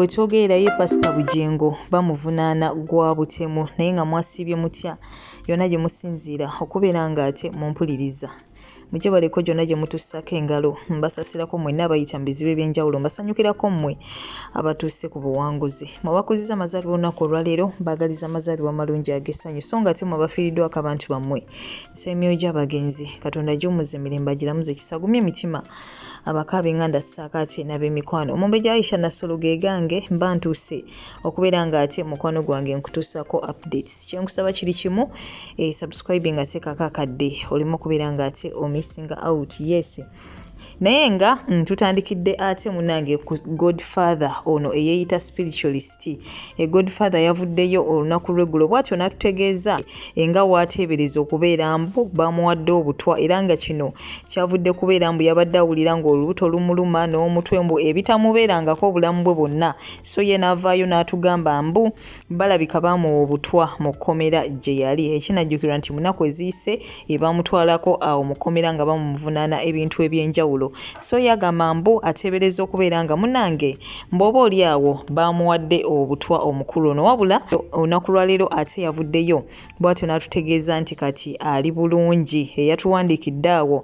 wetwogerera ye Pastor Bujjingo bamuvunaana gwa butemu naye nga mwasibye mutya yonna gye musinziira okubeera nga ate mumpuliriza mujje baleko gyonna gye mutussako engalo mbasasirako mwenna abayita mu bizibu eby'enjawulo mbasanyukirako mmwe abatuuse ku buwanguzi mwabakuziza amazaalibwa olunaku olwaleero mbagaliza amazaalibwa amalungi ag'essanyu so nga ate mwabafiiriddwako abantu bammwe nsa emyoyo gy'abagenzi katonda gy'omuzza emirembe agiramuze kisagumye emitima abakaabe nganda ssaakaate n'ab'emikwano omumbejja Aisha Nasolo ge gange mba ntuuse okubeera nga ate mukwano gwange nkutuusako updates kyenkusaba kiri kimu subscribing ate kakakadde olimu okubeera nga ate missing out yes naye nga tutandikidde ate munange ku Godfather ono eyeeyita spiritualist Godfather yavuddeyo olunaku lw'eggulo bw'atyo n'atutegeeza nga waateebereza okubeera mbu bamuwadde obutwa era nga kino kyavudde kubeera mbu yabadde awulira ng'olubuto lumuluma n'omutwe mbu ebitamubeerangako obulamu bwe bwonna so ye n'avaayo n'atugamba mbu balabika baamuwa obutwa mu kkomera gye yali ekinajjukirwa nti munaku eziyise bamutwalako awo mu kkomera nga bamuvunaana ebintu eby'enjawulo so yagamba mbu ateebereza okubeera nga munange mb'oba oli awo bamuwadde obutwa omukulu ono wabula olunaku lwaleero ate yavuddeyo bw'atyo n'atutegeeza nti kati ali bulungi eyatuwandiikidde awo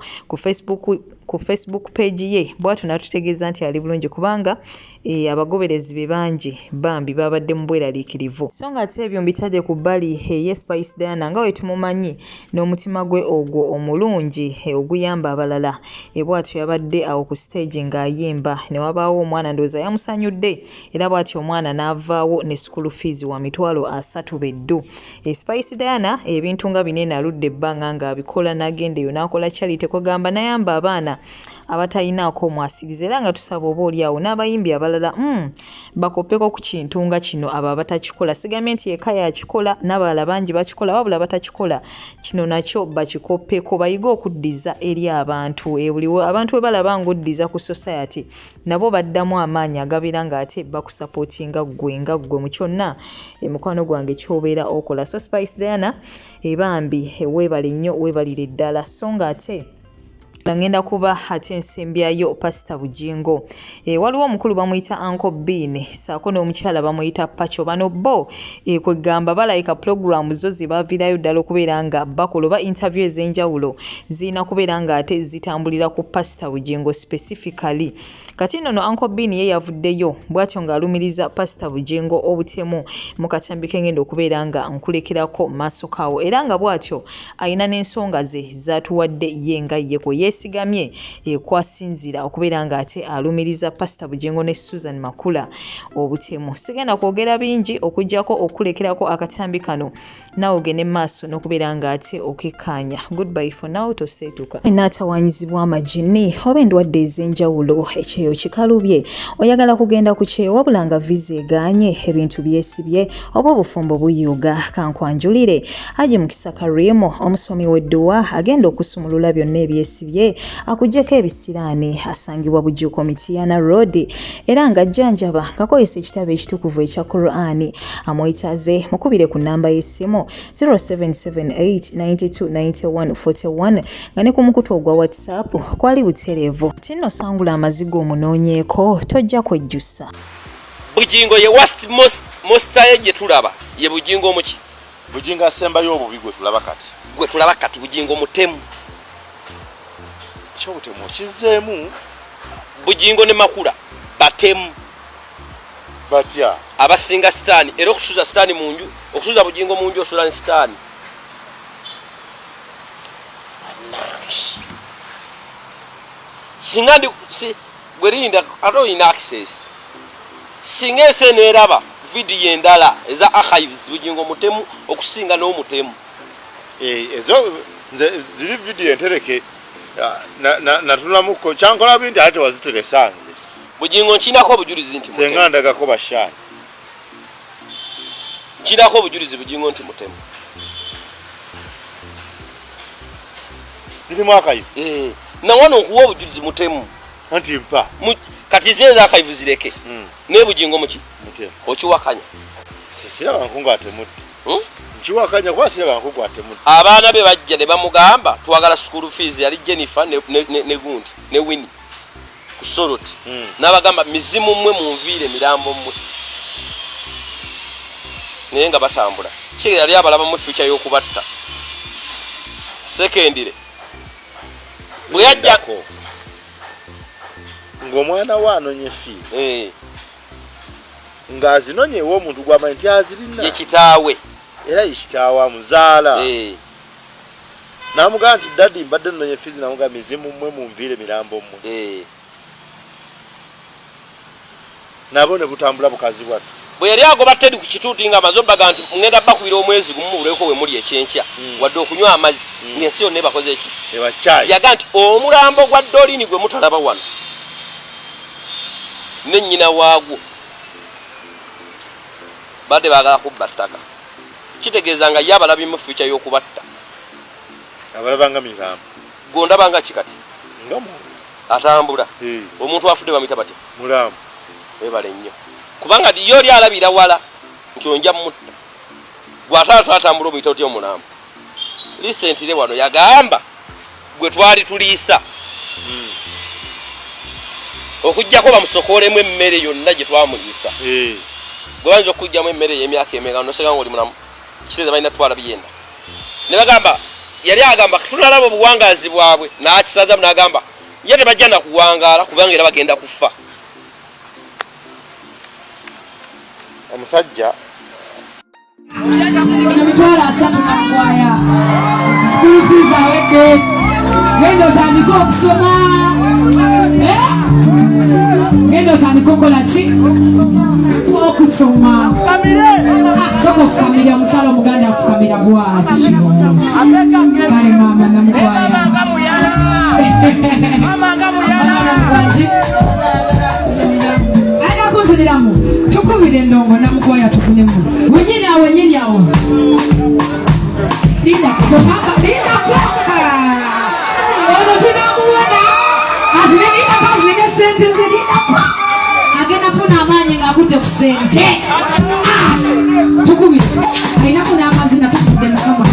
ku Facebook page ye bw'atyo n'atutegeeza nti ali bulungi kubanga abagoberezi be bangi bambi babadde mu bweraliikirivu so nga ate ebyo mbitadde ku bbali ye Spice Diana nga we tumumanyi n'omutima gwe ogwo omulungi oguyamba abalala bw'atyo yabadde awo ku stage ng'ayimba ne wabaawo omwana ndowooza yamusanyudde era bw'atyo omwana n'avaawo ne school fees wa $30 beddu Spice Diana ebintu nga binene aludde ebbanga ng'abikola n'agenda eyo n'akola charity kugamba nayamba abaana abatalinaako mwasiriza era nga tusaba oba oli awo n'abayimbi abalala bakoppeko ku kintu nga kino abo abatakikola sigambye nti yekka yakikola n'abalala bangi bakikola wabula batakikola kino nakyo bakikoppeko bayige okuddiza eri abantu abantu we balaba ng'oddiza ku society nabo baddamu amaanyi agabeera ng'ate bakusapootinga ggwe mu kyonna mukwano gwange ky'obeera okola so Spice Diana ebambi weebale nnyo weebalire ddala so ng'ate ngenda kuba ate ensembyayo Pastor Bujjingo waliwo omukulu bamuyita Uncle Bean saako n'omukyala bamuyita Pacho bano bo kwegamba balayika program zo ze baavirayo ddala okubeera nga bakola oba interview ez'enjawulo zirina kubeera nga ate zitambulira ku Pastor Bujjingo specifically kati nno Uncle Bean ye yavuddeyo bw'atyo ng'alumiriza Pastor Bujjingo obutemu mu katambi kengenda okubeera nga nkulekerako maaso kaawo era nga bw'atyo ayina n'ensonga ze zatuwadde ye nga yeko sigamye kwasinzira okubeera nga ate alumiriza Pastor Bujjingo ne Susan Makula obutemu sigenda kwogera bingi okujjako okulekerako akatambi kano nawe ogende maaso n'okubeera nga ate okikkaanya goodbye for now toseetuka n'atawanyizibwa amagini oba endwadde ez'enjawulo ekyeyo kikalubye oyagala kugenda ku kyeyo wabula nga viza egaanye ebintu byesibye oba obufumbo buyuga kankwanjulire Haji Mukisa Karimu omusomi w'edduwa agenda okusumulula byonna ebyesibye akujjeko ebisiraani asangibwa Bujjuko Mitiyana Road era nga ajjanjaba ngakozesa ekitabo ekitukuvu ekya Qur'ani amwetaaze mukubire ku nnamba y'essimu 0778929141 nga ne ku mukutu ogwa WhatsApp kwali butereevu tinno sangula amazigo omunoonyeeko tojja kwejjusa Bujjingo ye most gye tulaba ye Bujjingo muki Bujjingo asembayo obubi gwe tulaba kati Bujjingo mutemu kyobutemu kizeemu Bujjingo ne Makula batemu batya abasinga sitaani era okusuza sitaani mu nju okusuza Bujjingo mu nju osula ne sitaani singa ndi gwerinda atoyina access singa ese neeraba video endala eza archives Bujjingo mutemu okusinga n'omutemu ezo ziri video entereke natulamuko kyankola binti ate waziteresanze Bujjingo nkinako obujulizi nti mutemu senga ndagako bashani nkinako obujulizi Bujjingo nti mutemu biri mwakayo nawano nkuwa obujulizi mutemu anti mpa kati zeze akayivu zireke ne Bujjingo muki mutemu okiwakanya sisira bankunga atemudde nkiwakanya kwasira bankunga atemudde abaana be bajja ne bamugamba twagala school fees yali Jennifer ne Gundi ne Winnie ku Soroti n'abagamba mizimu mmwe munviire mirambo mmwe naye nga batambula kiri yali abalaba mu future y'okubatta sekendire bwe yajja ng'omwana waanonye fiizi ng'azinonye ew'omuntu gw'amanyi nti azirina ye kitaawe era ye kitaawe amuzaala n'amugamba nti daddi mbadde nnonye fiizi namugamba mizimu mmwe munviire mirambo mmwe nabo ne butambula bukazi bwattu bwe yali agoba Teddy ku kituuti nga amaze obbaga nti ngenda bakuira omwezi gumu buleko we muli ekyenkya wadde okunywa amazzi ng'ensi yonna ebakoze eki yaga nti omulambo gwa Dolini gwe mutalaba wano ne nnyina waagwo badde baagala kubba ttaka kitegeeza nga ye abalabi mu future y'okubatta abalabanga mirambo gondabanga kikati nga muntu atambula omuntu afudde bamuyita batya mulambo webale nnyo kubanga yo oli alabira wala nti onja mutta gwataatu atambula omuyita otya omulambo lisentire wano yagamba gwe twali tuliisa okujjako bamusokoolemu emmere yonna gye twamuliisa gwe bayinza okujjamu emmere y'emyaka emeka noseka nga oli mulamu kiteeza balina twala biyenda ne bagamba yali agamba tunalaba obuwangaazi bwabwe n'akisazamu n'agamba ye tebajja nakuwangaala kubanga era bagenda kufa omusajja emitwalo 3 namukwaya school fees awedde genda otandika okusoma genda otandika okola ki okusoma soka okukamira omukyalo omuganda akukamira bwatyo kale mama namukwaya agakuziniramu tukubire endongo namukwaya tuzinemu wenyini awo linda ono tunamuwona azine sente zirindako agenda funa amaanyi ng'akutte ku sente tukubire ayinamu n'amazina tukudde mukama